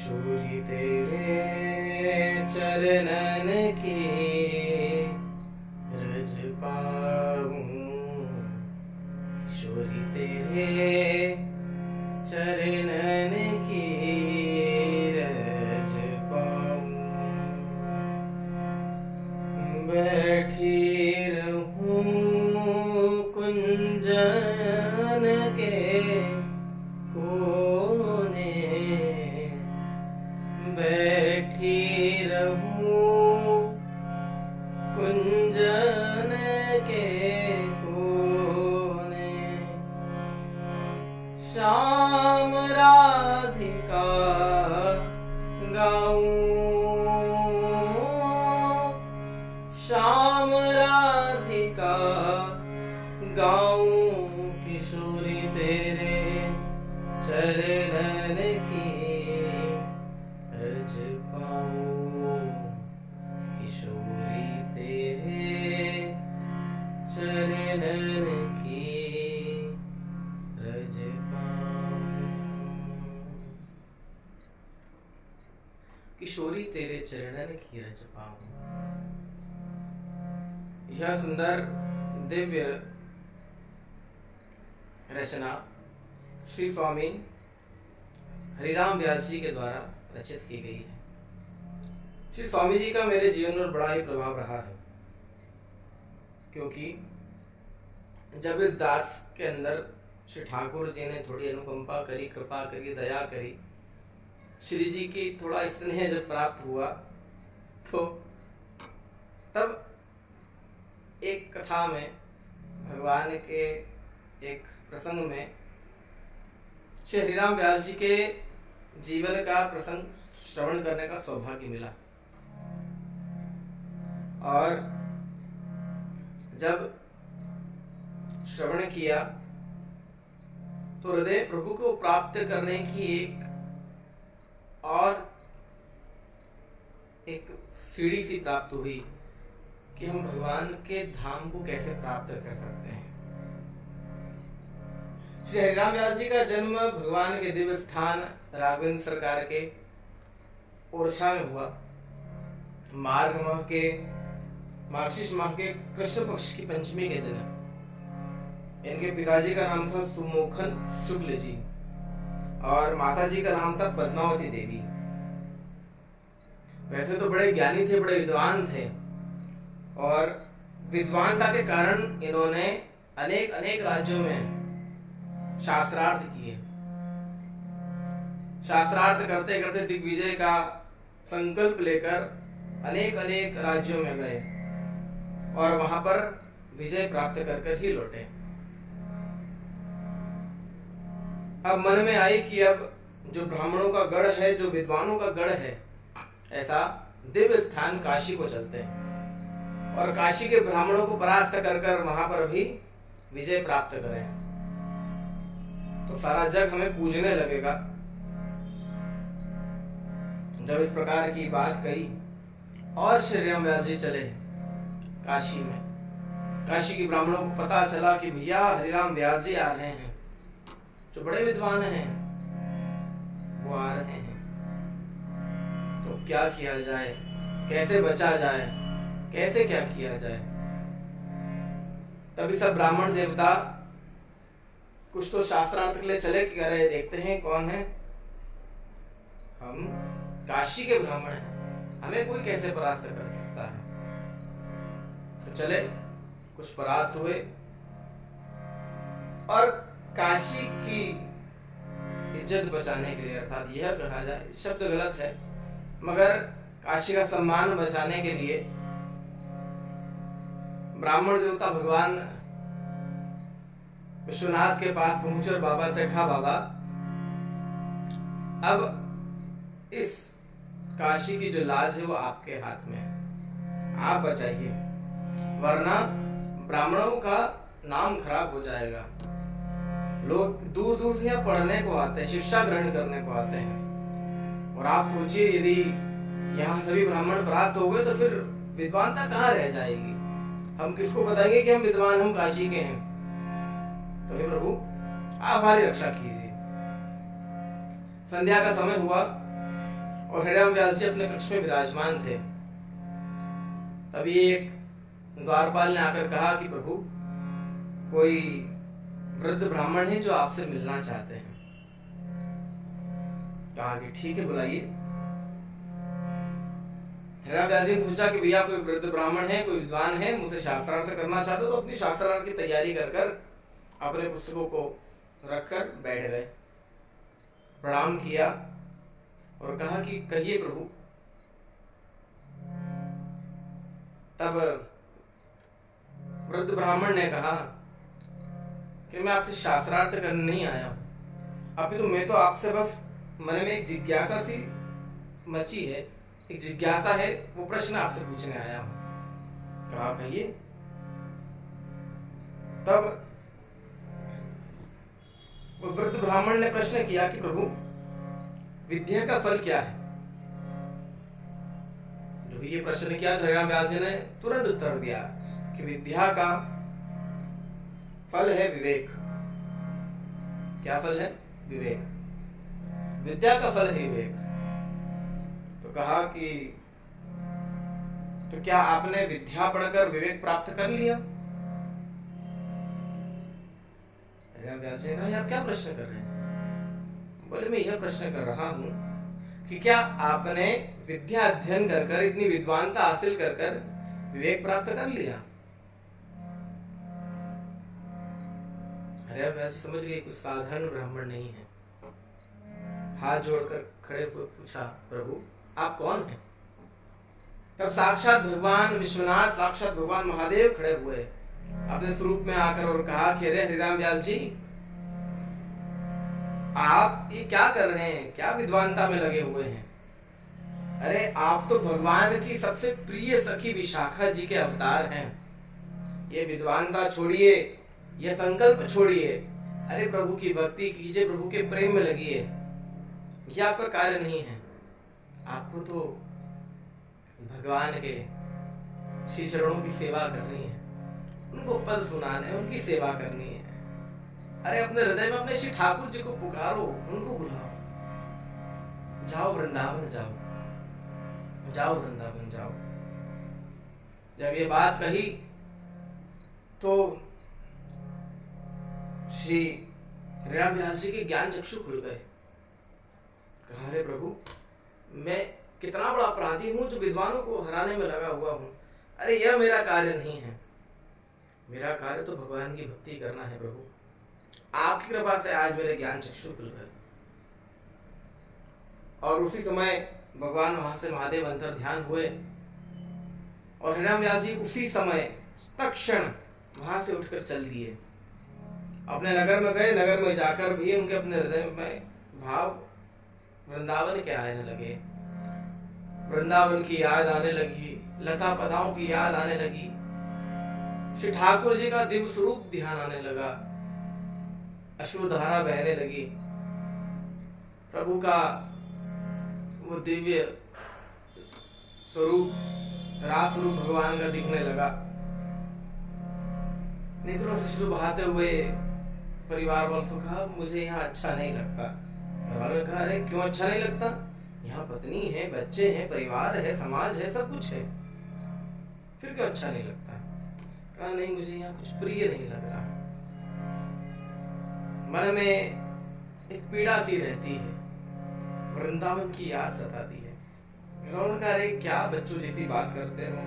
किशोरी तेरे चरणन की रज पाऊं, किशोरी तेरे चरणन की रज पाऊं। बैठी रहूं कुंजन के कोने, बैठी रहूं कुंजन के कोने। श्याम राधिका गाऊं, श्याम राधिका गाऊं, किशोरी तेरे चरणन की रज पाऊं, किशोरी तेरे चरणन की रज पाऊं। किशोरी तेरे चरणन की रज पाऊं। यह सुंदर दिव्य रचना श्री स्वामी हरिराम व्यास जी के द्वारा रचित की गई है। श्री स्वामी जी का मेरे जीवन में बड़ा ही प्रभाव रहा है, क्योंकि जब इस दास के अंदर श्री ठाकुर जी ने थोड़ी अनुकंपा करी, कृपा करी, दया करी, श्री जी की थोड़ा स्नेह जब प्राप्त हुआ, तो तब एक कथा में, भगवान के एक प्रसंग में श्री हरिराम व्यास जी के जीवन का प्रसंग श्रवण करने का सौभाग्य मिला। और जब श्रवण किया तो हृदय प्रभु को प्राप्त करने की एक सीढ़ी सी प्राप्त हुई कि हम भगवान के धाम को कैसे प्राप्त कर सकते हैं। श्री हरिराम व्यास जी का जन्म भगवान के दिव्य स्थान राघवेंद्र सरकार के ओरछा में हुआ। मार्गशीर्ष माह के कृष्ण पक्ष की पंचमी के दिन। इनके पिताजी का नाम था सुमोखन शुक्ल जी और माताजी का नाम था पद्मावती देवी। वैसे तो बड़े ज्ञानी थे, बड़े विद्वान थे, और विद्वानता के कारण इन्होंने अनेक अनेक राज्यों में शास्त्रार्थ किए। शास्त्रार्थ करते करते दिग्विजय का संकल्प लेकर अनेक अनेक राज्यों में गए और वहां पर विजय प्राप्त कर ही लौटे। अब मन में आई कि अब जो ब्राह्मणों का गढ़ है, जो विद्वानों का गढ़ है, ऐसा दिव्य स्थान काशी को चलते हैं और काशी के ब्राह्मणों को परास्त कर वहां पर भी विजय प्राप्त करें, तो सारा जग हमें पूजने लगेगा। जब इस प्रकार की बात कही और श्री हरिराम व्यास जी चले काशी में। काशी के ब्राह्मणों को पता चला कि भैया हरिराम व्यास जी आ रहे हैं, जो बड़े विद्वान हैं, वो आ रहे हैं, तो क्या किया जाए, कैसे बचा जाए, कैसे क्या किया जाए। तभी सब ब्राह्मण देवता कुछ तो शास्त्रार्थ के लिए चले कि अरे देखते हैं कौन है, हम काशी के ब्राह्मण हैं, हमें कोई कैसे परास्त कर सकता है। तो चले, कुछ परास्त हुए और काशी की इज्जत बचाने के लिए, अर्थात यह कहा जाए, शब्द गलत है, मगर काशी का सम्मान बचाने के लिए ब्राह्मण देवता भगवान विश्वनाथ के पास पहुंचे और बाबा से कहा, बाबा अब इस काशी की जो लाज है वो आपके हाथ में है, आप बचाइए, वरना ब्राह्मणों का नाम खराब हो जाएगा। लोग दूर दूर से यहाँ पढ़ने को आते हैं, शिक्षा ग्रहण करने को आते हैं, और आप सोचिए यदि यहाँ सभी ब्राह्मण परास्त हो गए तो फिर विद्वानता कहाँ रह जाएगी। हम किसको बताएंगे कि हम विद्वान, हम काशी के हैं। तो हे प्रभु, आप हमारी रक्षा कीजिए। संध्या का समय हुआ और हरिराम व्यास जी अपने कक्ष में विराजमान थे। तभी एक द्वारपाल ने आकर कहा कि प्रभु, कोई वृद्ध ब्राह्मण है जो आपसे मिलना चाहते हैं। कहा कि ठीक है, बुलाइए। हरिराम व्यास जी ने सोचा कि भैया कोई वृद्ध ब्राह्मण है, कोई विद्वान है, मुझसे शास्त्रार्थ करना चाहते, तो अपनी शास्त्रार्थ की तैयारी कर अपने पुस्तकों को रखकर बैठ गए। प्रणाम किया और कहा कि कहिए प्रभु। तब वृद्ध ब्राह्मण ने कहा कि मैं आपसे शास्त्रार्थ करने नहीं आया हूं, अपितु मैं तो आपसे बस मन में एक जिज्ञासा सी मची है, एक जिज्ञासा है, वो प्रश्न आपसे पूछने आया हूं। कहा कहिए। तब उस वृद्ध ब्राह्मण ने प्रश्न किया कि प्रभु, विद्या का फल क्या है? जो ये प्रश्न किया, हरिराम व्यास जी ने तुरंत उत्तर दिया कि विद्या का फल है विवेक। क्या फल है? विवेक। विद्या का फल है विवेक। तो कहा कि तो क्या आपने विद्या पढ़कर विवेक प्राप्त कर लिया? व्यास जी ने कहा, आप क्या प्रश्न कर रहे हैं? बोले, मैं यह प्रश्न कर रहा हूं कि क्या आपने विद्या अध्ययन कर इतनी विद्वानता हासिल कर विवेक प्राप्त कर लिया? हरिराम व्यास जी समझ गए कुछ साधारण ब्राह्मण नहीं है। हाथ जोड़कर खड़े हुए पूछा, प्रभु आप कौन हैं? तब साक्षात भगवान विश्वनाथ, साक्षात भगवान महादेव खड़े हुए अपने स्वरूप में आकर और कहा कि अरे हरिराम व्यास जी, आप ये क्या कर रहे हैं? क्या विद्वानता में लगे हुए हैं? अरे आप तो भगवान की सबसे प्रिय सखी विशाखा जी के अवतार हैं। ये विद्वानता छोड़िए, ये संकल्प छोड़िए, अरे प्रभु की भक्ति कीजिए, प्रभु के प्रेम में लगिए। ये आपका कार्य नहीं है। आपको तो भगवान के श्री चरणों की सेवा करनी है, उनको पद सुनाने, उनकी सेवा करनी है। अरे अपने हृदय में अपने श्री ठाकुर जी को पुकारो, उनको बुलाओ। जाओ वृंदावन जाओ, जाओ वृंदावन जाओ। जब ये बात कही तो श्री हरिराम व्यास जी के ज्ञान चक्षु खुल गए। कहा, अरे प्रभु, मैं कितना बड़ा अपराधी हूं जो विद्वानों को हराने में लगा हुआ हूं। अरे यह मेरा कार्य नहीं है। मेरा कार्य तो भगवान की भक्ति करना है। प्रभु आपकी कृपा से आज मेरे ज्ञान चक्षु खुल गए। और उसी समय भगवान वहां से महादेव अंतर ध्यान हुए और हरिराम व्यास जी उसी समय तत्क्षण वहां से उठकर चल दिए, अपने नगर में गए। नगर में जाकर भी उनके अपने हृदय में भाव वृंदावन के आने लगे। वृंदावन की याद आने लगी, लता पताओं की याद आने लगी, श्री ठाकुर जी का दिव्य स्वरूप ध्यान आने लगा, अश्रुधारा बहने लगी। प्रभु का वो दिव्य स्वरूप, रास स्वरूप भगवान का दिखने लगा। नेत्रों से अश्रु बहाते हुए परिवार वालों से कहा, मुझे यहाँ अच्छा नहीं लगता। परिवार ने कहा, अरे क्यों अच्छा नहीं लगता? यहाँ पत्नी है, बच्चे हैं, परिवार है, समाज है, सब कुछ है, फिर क्यों अच्छा नहीं लगता? कहा, नहीं, मुझे यहाँ कुछ प्रिय नहीं लग रहा। मन में एक पीड़ा सी रहती है, वृंदावन की याद सताती है। उन्होंने कहा, अरे क्या बच्चों जैसी बात करते हो?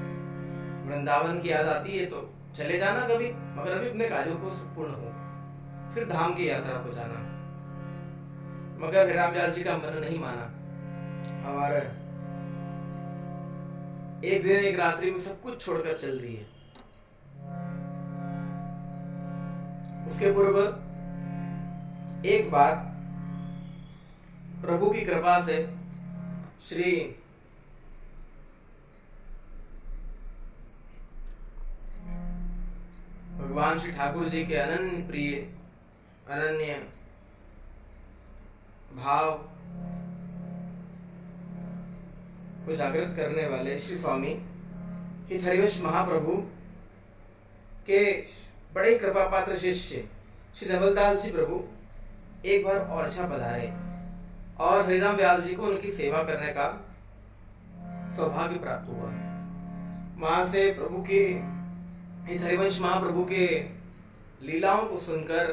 वृंदावन की याद आती है तो चले जाना कभी, मगर अभी अपने कार्यों को पूर्ण हो, फिर धाम की यात्रा को जाना। मगर हरिराम व्यास जी का मन नहीं माना। हमारे एक दिन एक रात्रि में सब कुछ छोड़कर चल दिए। उसके पूर्व एक बार प्रभु की कृपा से श्री भगवान श्री ठाकुर जी के अनन्य प्रिय, अनन्य भाव को जागृत करने वाले श्री स्वामी हितहरिवंश महाप्रभु के बड़े कृपा पात्र शिष्य श्री नवलदास जी प्रभु एक बार ओरछा पधारे। और हरिराम व्यास जी को उनकी सेवा करने का सौभाग्य प्राप्त हुआ। वहां से प्रभु के हरिवंश महाप्रभु के लीलाओं को सुनकर,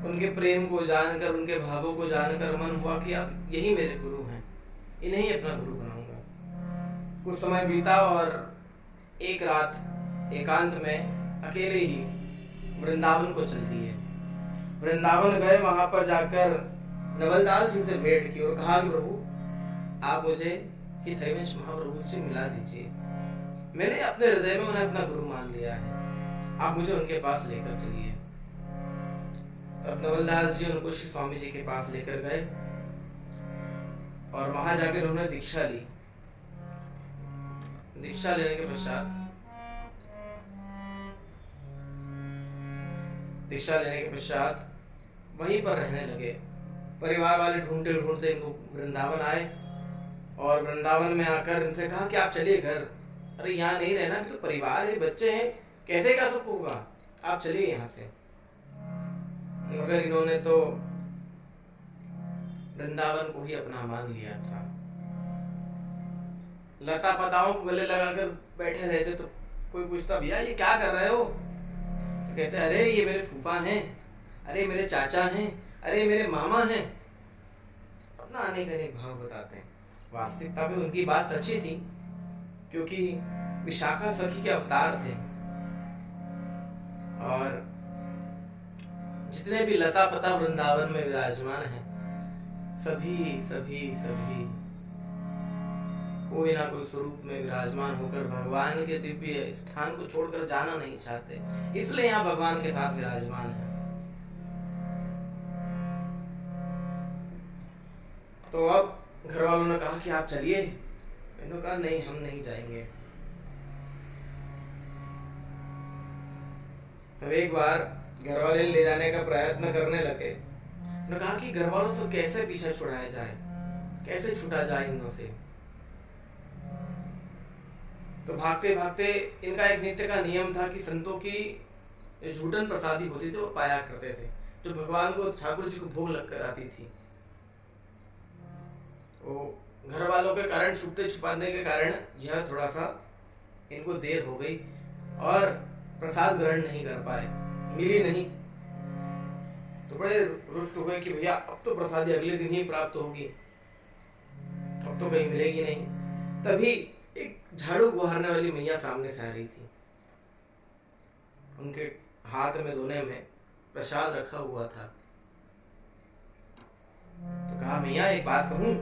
उनके प्रेम को जानकर, उनके भावों को जानकर मन हुआ कि अब यही मेरे गुरु हैं, इन्हें ही अपना गुरु बनाऊंगा। कुछ समय बीता और एक रात एकांत में अकेले ही वृंदावन को चल दिए। वृंदावन गए, वहां पर जाकर नवलदास जी से भेंट की और कहा कि प्रभु आप मुझे हरिवंश महाप्रभु से मिला दीजिए, मैंने अपने हृदय में उन्हें अपना गुरु मान लिया है, आप मुझे उनके पास लेकर चलिए। तब नवलदास जी उनको श्री स्वामी जी के पास लेकर गए और वहां जाकर उन्होंने दीक्षा ली। दीक्षा लेने के पश्चात वहीं पर रहने लगे। परिवार वाले ढूंढते ढूंढते इनको वृंदावन आए और वृंदावन में आकर इनसे कहा कि आप चलिए घर। अरे यहाँ नहीं रहना, अभी तो परिवार है, बच्चे हैं, कैसे क्या सब होगा, आप चलिए यहाँ से। मगर इन्होंने तो वृंदावन को ही अपना मान लिया था। लता पताओं को गले लगाकर बैठे रहते तो कोई पूछता भैया ये क्या कर रहे हो, तो कहते अरे ये मेरे फूफा हैं, अरे मेरे चाचा हैं, अरे मेरे मामा हैं, अपना अनेक अनेक भाव बताते हैं। वास्तविकता में उनकी बात सच्ची थी, क्योंकि विशाखा सखी के अवतार थे और जितने भी लता पता वृंदावन में विराजमान हैं, सभी सभी सभी कोई ना कोई स्वरूप में विराजमान होकर भगवान के दिव्य स्थान को छोड़कर जाना नहीं चाहते, इसलिए यहाँ भगवान के साथ विराजमान है। तो अब घर वालों ने कहा कि आप चलिए, इन्होंने कहा नहीं हम नहीं जाएंगे। अब एक बार घर वाले ले जाने का प्रयत्न करने लगे। उन्होंने कहा कि घर वालों से कैसे पीछा छुड़ाया जाए, कैसे छूटा जाए इनों से। तो भागते भागते इनका एक नित्य का नियम था कि संतों की झूठन प्रसादी होती थी वो पाया करते थे, जो भगवान को ठाकुर जी को भोग लग कर आती थी। वो घर वालों के कारण, छुपते छुपाने के कारण यह थोड़ा सा इनको देर हो गई और प्रसाद ग्रहण नहीं कर पाए, मिली नहीं। तो बड़े रुष्ट हुए कि भैया अब तो प्रसादी अगले दिन ही प्राप्त होगी, अब तो कहीं मिलेगी नहीं। तभी एक झाड़ू गुहारने वाली मैया सामने से आ रही थी। उनके हाथ में दोने में प्रसाद रखा हुआ था। तो कहा मैया एक बात कहूं?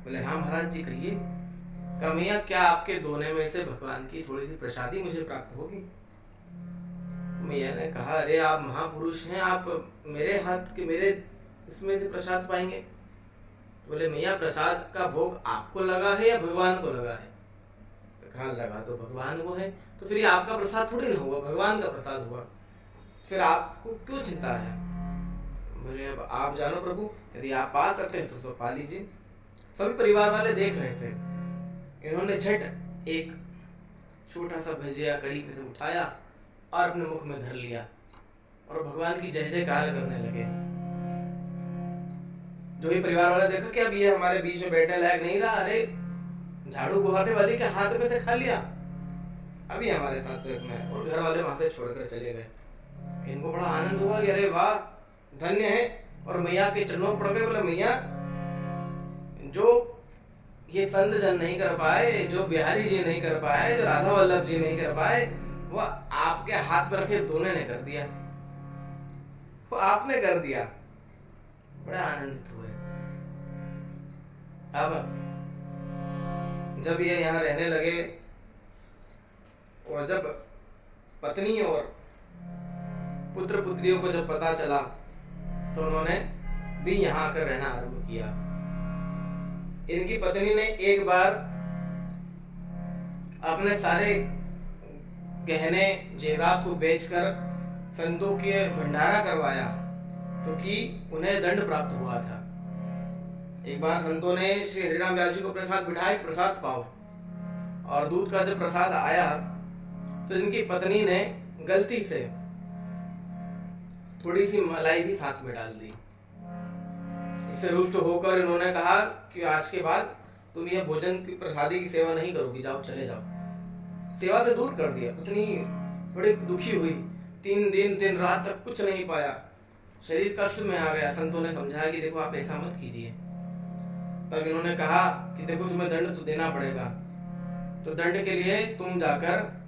बोले हाँ महाराज जी कहिए। कहा मैया क्या आपके दोने में से भगवान की थोड़ी सी प्रसादी मुझे प्राप्त होगी? मैया ने कहा अरे आप महापुरुष हैं, आप मेरे हाथ के मेरे इसमें से प्रसाद पाएंगे? बोले मैया प्रसाद का भोग आपको लगा है या भगवान को लगा है? तो कहा लगा तो भगवान को है, तो फिर ये आपका प्रसाद थोड़ी ना हुआ, भगवान का प्रसाद हुआ, फिर आपको क्यों चिंता है? बोले अब आप जानो प्रभु, यदि आप पा सकते हैं तो सब पा लीजिए। सभी परिवार वाले देख रहे थे। इन्होंने झट एक छोटा सा भजिया कड़ी में से उठाया और अपने मुख में धर लिया और भगवान की जय जयकार करने लगे। जो ही परिवार वाले देखा कि अब ये हमारे बीच में बैठने लायक नहीं रहा, अरे झाड़ू गुहारने वाली के हाथ में से खा लिया, अभी हमारे साथ बैठना है। और घर वाले वहां से छोड़कर चले गए। इनको बड़ा आनंद हुआ कि अरे वाह धन्य है, और मैया के चरणों पड़ गए। बोले मैया जो ये संत जन नहीं कर पाए, जो बिहारी जी नहीं कर पाए, जो राधा वल्लभ जी नहीं कर पाए, वो आपके हाथ में रखे दोने ने कर दिया, वो आपने कर दिया। बड़े आनंदित हुए। अब जब ये यहाँ रहने लगे और जब पत्नी और पुत्र पुत्रियों को जब पता चला तो उन्होंने भी यहाँ आकर रहना आरंभ किया। इनकी पत्नी ने एक बार अपने सारे गहने जेवरात को बेचकर संतों के भंडारा करवाया, क्योंकि उन्हें दंड प्राप्त हुआ था। एक बार संतों ने श्री हरिराम व्यास जी को प्रसाद बिठाई, प्रसाद पाओ, और दूध का जब प्रसाद आया तो इनकी पत्नी ने गलती से थोड़ी सी मलाई भी साथ में डाल दी। इससे रुष्ट होकर इन्होंने कहा कि आज के बाद तुम यह भोजन की प्रसादी की सेवा नहीं करोगी, जाओ चले जाओ। सेवा से दूर कर दिया। पत्नी बड़ी दुखी हुई, 3 दिन 3 रात तक कुछ नहीं पाया, शरीर कष्ट में आ गया। संतों ने समझाया कि देखो आप ऐसा मत कीजिए। तब इन्होंने कहा कि देखो तुम्हें दंड तो देना पड़ेगा, तो दंड के लिए तुम जाकर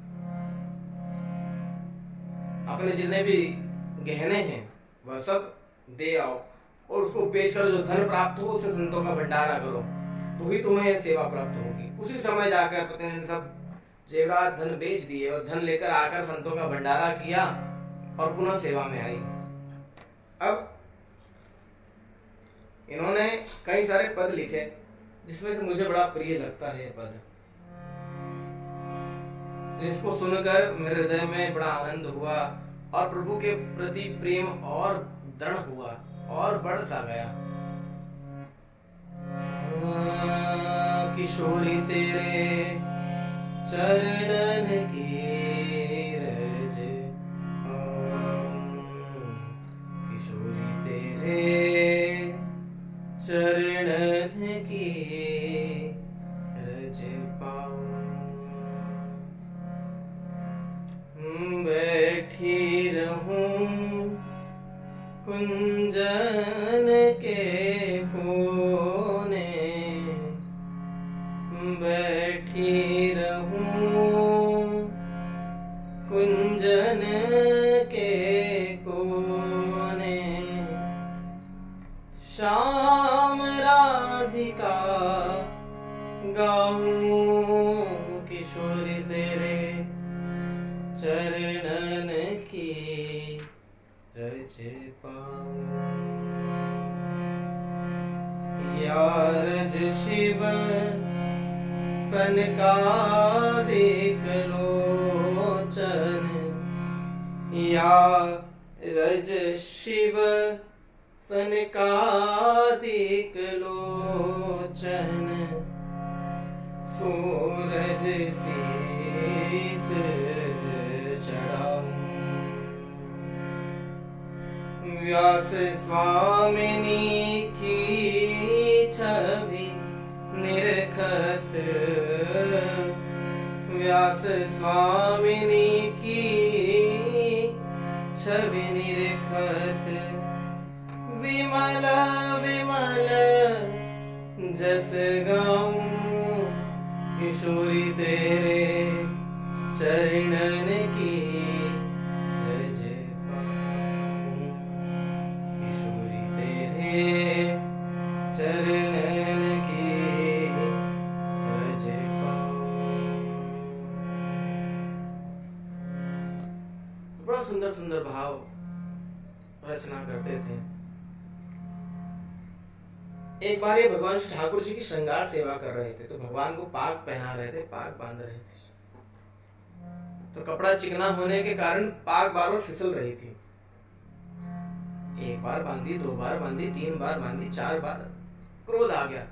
अपने जितने भी गहने हैं वह सब दे आओ और उसको बेचकर जो धन प्राप्त हो उसे संतों का भंडारा करो, तो ही तुम्हें सेवा प्राप्त होगी। उसी समय जाकर पत्नी ने सब जेवरात धन बेच दिए और धन लेकर आकर संतों का भंडारा किया और पुनः सेवा में आई। अब इन्होंने कई सारे पद लिखे, जिसमें से मुझे बड़ा प्रिय लगता है पद, जिसको सुनकर मेरे हृदय में बड़ा आनंद हुआ और प्रभु के प्रति प्रेम और दृढ़ हुआ और बढ़ सा गया। किशोरी तेरे चरणन की रज, किशोरी तेरे चरणन की रज पाऊं, बैठी रहूं कुंजन के कोने, बैठी रहूं कुंजन के कोने, श्याम राधिका गाऊं, किशोरी तेरे चरणन की रज पाऊं। या रज शिव सनकादिक लोचन, या रज शिव सनकादिक लोचन, सूरज शीस चढ़ाऊं। व्यास स्वामिनी की छवि निरखत, व्यास स्वामिनी की छवि निरखत, विमल विमल जस गाऊं, किशोरी तेरे चरणन की रज पाऊं, किशोरी तेरे चरणन की रज पाऊं। बड़ा सुंदर सुंदर भाव रचना करते थे। एक बार ये भगवान श्री ठाकुर जी की श्रृंगार सेवा कर रहे थे, तो भगवान को पाग पहना रहे थे, पाग बांध रहे थे, तो कपड़ा चिकना होने के कारण पाग बार बार फिसल रही थी। 1 बार बांधी, 2 बार बांधी, 3 बार बांधी, 4 बार। क्रोध आ गया,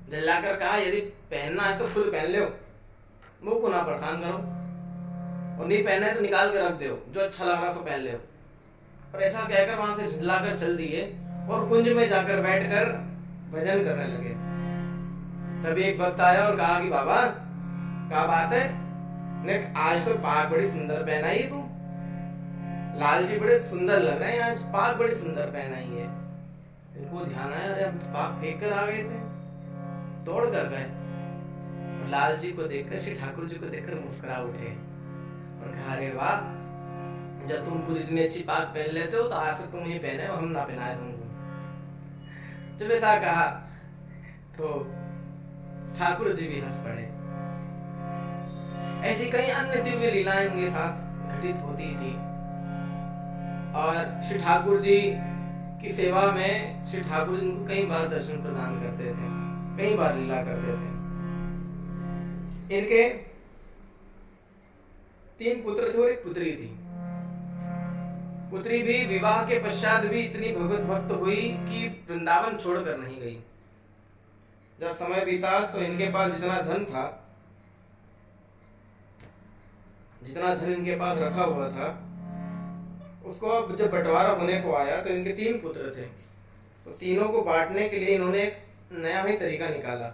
जलाकर कहा यदि पहनना है तो खुद पहन लो, मुंह को ना परेशान करो, और नहीं पहना है तो निकाल कर रख दो, जो अच्छा लग रहा सो पहन लो। और ऐसा कहकर वहां से झिल्लाकर चल दिए और कुंज में जाकर बैठकर भजन करने लगे। तभी एक भक्त आया और कहा कि बाबा क्या बात है, ने आज तो पाग बड़ी सुंदर पहनाई है तू, लाल जी बड़े सुंदर लग रहे हैं, आज पाग बड़ी सुंदर पहनाई है। इनको ध्यान आया, अरे हम तो पाग फेंक कर आ गए थे, दौड़ कर गए और लाल जी को देखकर, श्री ठाकुर जी को देखकर मुस्कुरा उठे और कहा अरे वाह, जब तुम खुद इतनी अच्छी पाग पहन लेते हो तो आज से तुम ही पहने, हम ना पहनाए तुमको। जब ऐसा कहा तो ठाकुर जी भी हंस पड़े। ऐसी कई अन्य दिव्य लीलाएं उनके साथ घटित होती थी और श्री ठाकुर जी की सेवा में श्री ठाकुर जी उनको कई बार दर्शन प्रदान करते थे, कई बार लीला करते थे। इनके 3 पुत्र थे और 1 पुत्री थी। पुत्री भी विवाह के पश्चात भी इतनी भगवत भक्त हुई कि वृंदावन छोड़कर नहीं गई। जब समय बीता तो इनके पास जितना धन था, जितना धन इनके पास रखा हुआ था, उसको अब जब बंटवारा होने को आया तो इनके 3 पुत्र थे, तो तीनों को बांटने के लिए इन्होंने एक नया ही तरीका निकाला।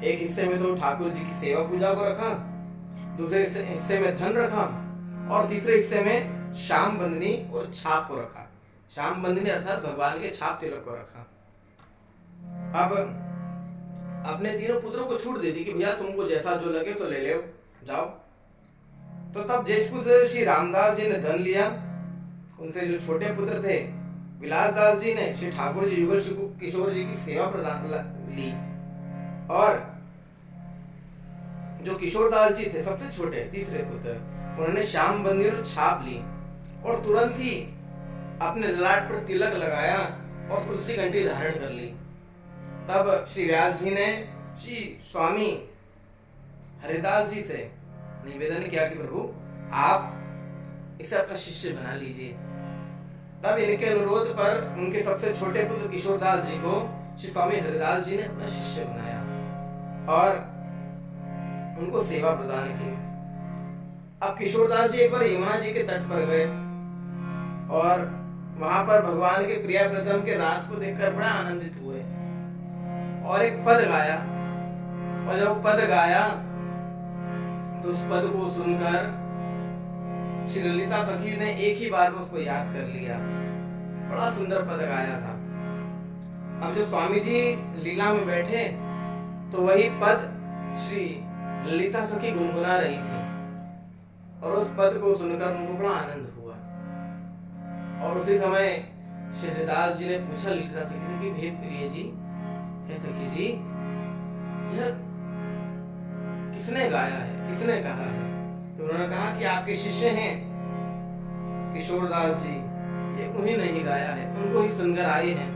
एक हिस्से में तो ठाकुर जी की सेवा पूजा को रखा, दूसरे हिस्से में धन रखा, और तीसरे हिस्से में श्याम बंदनी और छाप को रखा। श्याम बंदनी अर्थात भगवान के छाप तिलक को रखा। अब अपने तीनों पुत्रों को छूट दे दी कि भैया तुमको जैसा जो लगे तो ले लो, जाओ। तो तब ज्येष्ठ पुत्र श्री रामदास जी ने धन लिया, उनसे जो छोटे पुत्र थे विलासदास जी ने श्री ठाकुर जी युगल किशोर जी की सेवा प्रदान ली, और जो किशोरदास जी थे सबसे छोटे तीसरे पुत्र, उन्होंने श्याम बंदी और छाप ली और तुरंत ही अपने ललाट पर तिलक लगाया और तुलसी घंटी धारण कर ली। तब श्री व्यास जी ने श्री स्वामी हरिदास जी से निवेदन किया कि प्रभु आप इसे अपना शिष्य बना लीजिए। तब इनके अनुरोध पर उनके सबसे छोटे पुत्र किशोरदास जी को श्री स्वामी हरिदास जी ने अपना शिष्य बनाया और उनको सेवा प्रदान की। अब किशोरदास जी एक बार यमुना जी के तट पर गए और वहां पर भगवान के प्रिय प्रथम के रास को देखकर बड़ा आनंदित हुए और एक पद गाया, और जब पद गाया तो उस पद को सुनकर श्री ललिता सखी ने एक ही बार में उसको याद कर लिया। बड़ा सुंदर पद गाया था। अब जब स्वामी जी लीला में बैठे तो वही पद श्री ललिता सखी गुनगुना रही थी और उस पद को सुनकर उनको बड़ा आनंद हुआ। और उसी समय श्री हरिदास जी ने पूछा ललिता सखी से कि हे प्रिय जी, हे सखी जी, यह किसने गाया है, किसने कहा है? तो उन्होंने कहा कि आपके शिष्य हैं किशोरदास जी, ये उन्हीं ने ही गाया है, उनको ही सुनकर आए हैं।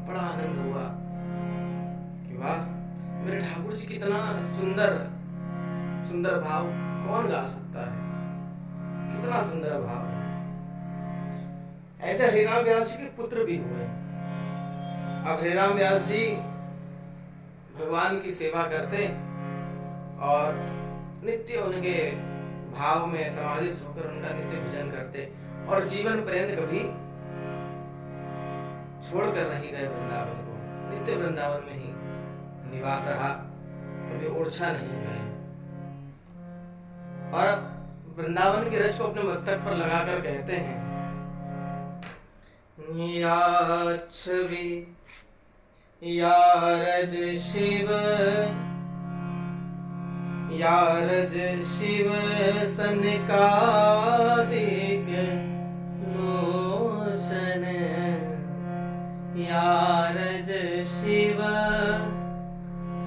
बड़ा आनंद हुआ कि वाह, मेरे ठाकुर जी कितना सुंदर सुंदर भाव कौन गा सकता है, कितना सुंदर भाव है। ऐसे हरिराम व्यास जी के पुत्र भी हुए। अब हरिराम व्यास जी भगवान की सेवा करते और नित्य उनके भाव में समाधिस्थ होकर उनका नित्य भजन करते और जीवन पर्यंत कभी छोड़कर नहीं गए वृंदावन को, नित्य वृंदावन में ही निवास रहा, कभी ओरछा नहीं गए। और वृंदावन की रज को अपने मस्तक पर लगाकर कहते हैं, या छवि या रज शिव, या रज शिव सनकादिक लोचन, या रज शिव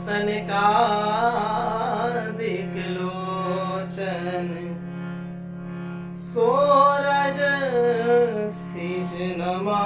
सनकादिक लोचन, सोरज शीश नमा